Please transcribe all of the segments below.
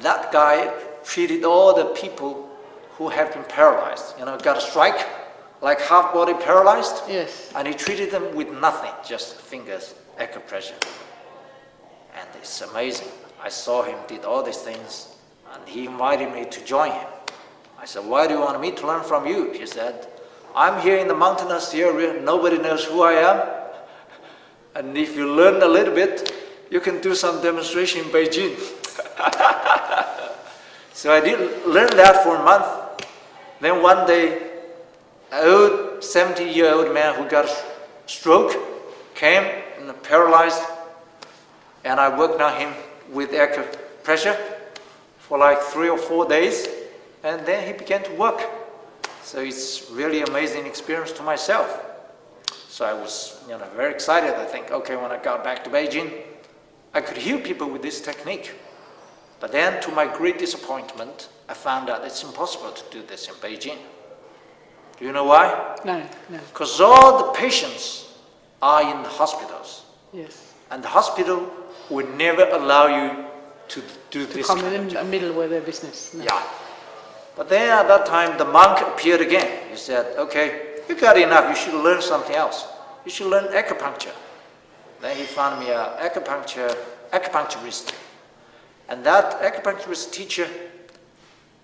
that guy treated all the people who have been paralyzed, you know, got a strike, like half body paralyzed. Yes. And he treated them with nothing, just fingers, acupressure. And it's amazing. I saw him did all these things, and he invited me to join him. I said, why do you want me to learn from you? He said, I'm here in the mountainous area, nobody knows who I am. And if you learn a little bit, you can do some demonstration in Beijing. So I did learn that for a month. Then one day, an old 70-year-old man who got a stroke came and paralyzed, and I worked on him with acupressure for like 3 or 4 days, and then he began to work. So it's really amazing experience to myself. So I was, you know, very excited. I think, okay, when I got back to Beijing, I could heal people with this technique. But then, to my great disappointment, I found out it's impossible to do this in Beijing. Do you know why? No, no. Because all the patients are in the hospitals. Yes. And the hospital would never allow you to do this Come kind in of the job. middle with their business. No. Yeah. But then at that time, the monk appeared again. He said, okay, you got enough, you should learn something else. You should learn acupuncture. Then he found me an acupuncturist. And that acupuncturist teacher,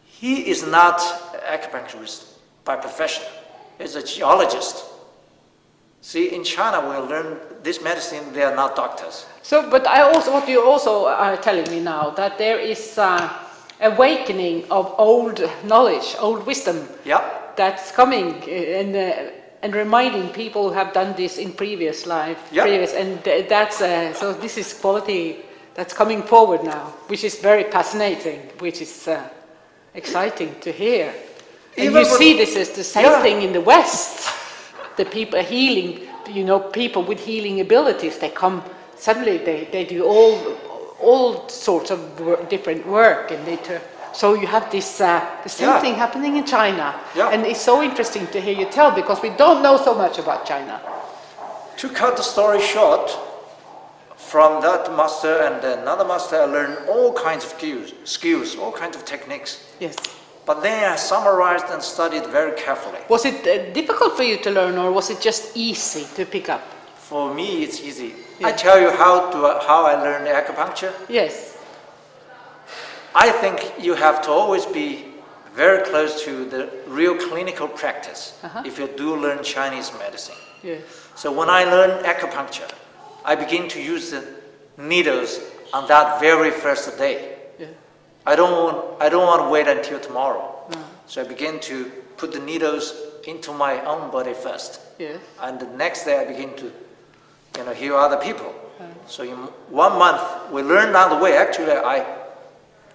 he is not an acupuncturist by profession. He's a geologist. See, in China, when we learn this medicine, they are not doctors. So, but I also, what you also are telling me now, that there is awakening of old knowledge, old wisdom. Yeah. That's coming and reminding people who have done this in previous life. Yeah. And that's, so this is quality that's coming forward now, which is very fascinating, which is exciting to hear. And Even you see this as the same Yeah. thing in the West. The people healing, you know, people with healing abilities, they come, suddenly they do all sorts of different work, and so you have this the same Yeah. thing happening in China. Yeah. And it's so interesting to hear you tell, because we don't know so much about China. To cut the story short, from that master and another master, I learned all kinds of skills, all kinds of techniques. Yes. But then I summarized and studied very carefully. Was it difficult for you to learn, or was it just easy to pick up? For me, it's easy. Yeah. I tell you how I learned acupuncture. Yes. I think you have to always be very close to the real clinical practice if you do learn Chinese medicine. Yes. So when I learned acupuncture, I begin to use the needles on that very first day. Yeah. I don't want to wait until tomorrow. No. So I begin to put the needles into my own body first. Yes. And the next day I begin to, you know, heal other people. So in 1 month, we learned on the way. Actually, I,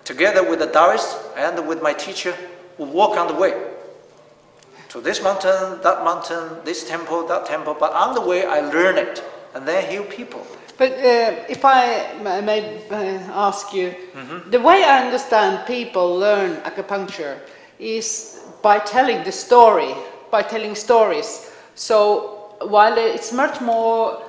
together with the Taoist and with my teacher, we walk on the way. To this mountain, this temple, that temple. But on the way, I learn it and then heal people. But if I may ask you, the way I understand people learn acupuncture is by telling the story, by telling stories. So while it's much more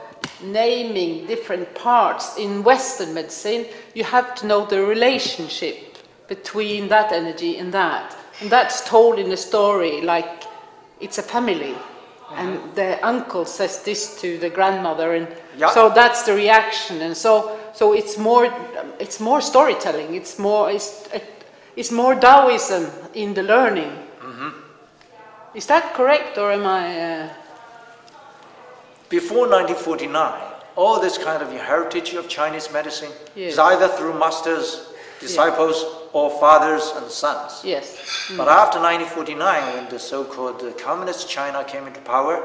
naming different parts in Western medicine, you have to know the relationship between that energy and that. And that's told in the story like it's a family. And the uncle says this to the grandmother, and so that's the reaction. And so it's more storytelling. It's more Taoism in the learning. Is that correct, or am I? Before 1949, all this kind of heritage of Chinese medicine Yes. is either through masters, disciples, or fathers and sons. Yes. But after 1949, when the so-called communist China came into power,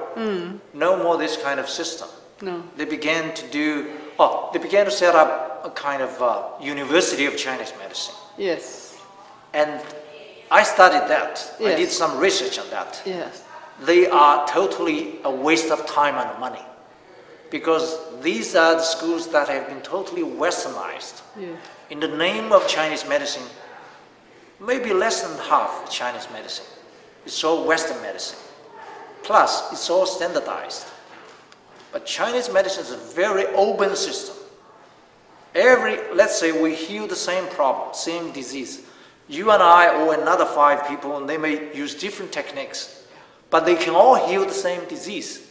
no more this kind of system. No. They began to set up a kind of university of Chinese medicine. Yes. And I studied that. Yes. I did some research on that. Yes. They are totally a waste of time and money, because these are the schools that have been totally westernized. Yeah. In the name of Chinese medicine, maybe less than half Chinese medicine. It's all Western medicine. Plus, it's all standardized. But Chinese medicine is a very open system. let's say we heal the same problem, same disease. You and I or another 5 people, and they may use different techniques, but they can all heal the same disease,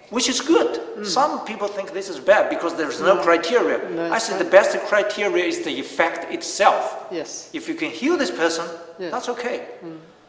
which is good. Some people think this is bad because there's no criteria. No, I say the best criteria is the effect itself. Yes. If you can heal this person, Yes. that's okay.